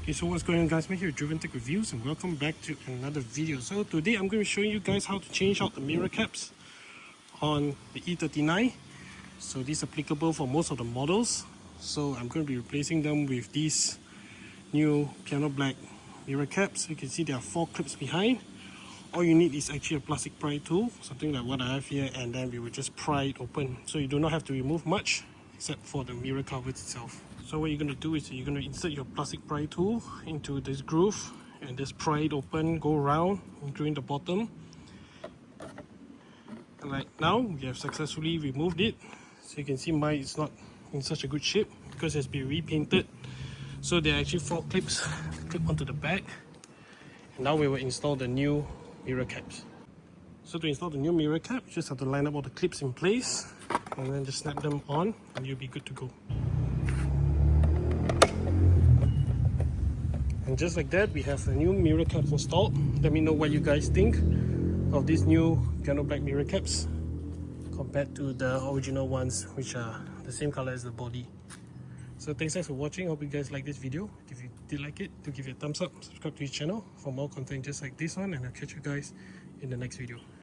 Okay, so what's going on, guys? I'm here with Driven Tech Reviews and welcome back to another video. So today I'm going to be showing you guys how to change out the mirror caps on the E39. So this is applicable for most of the models. So I'm going to be replacing them with these new piano black mirror caps. You can see there are 4 clips behind. All you need is actually a plastic pry tool, something like what I have here, and then we will just pry it open. So you do not have to remove much except for the mirror covers itself. So what you're going to do is you're going to insert your plastic pry tool into this groove and just pry it open, go around, including the bottom. And like now, we have successfully removed it. So you can see mine is not in such a good shape because it has been repainted. So there are actually 4 clips clip onto the back. And now we will install the new mirror caps. So to install the new mirror cap, you just have to line up all the clips in place and then just snap them on and you'll be good to go. And just like that, we have the new mirror caps installed. Let me know what you guys think of these new piano black mirror caps compared to the original ones, which are the same color as the body. So thanks guys for watching. Hope you guys like this video. If you did like it, do give it a thumbs up, subscribe to his channel for more content just like this one, and I'll catch you guys in the next video.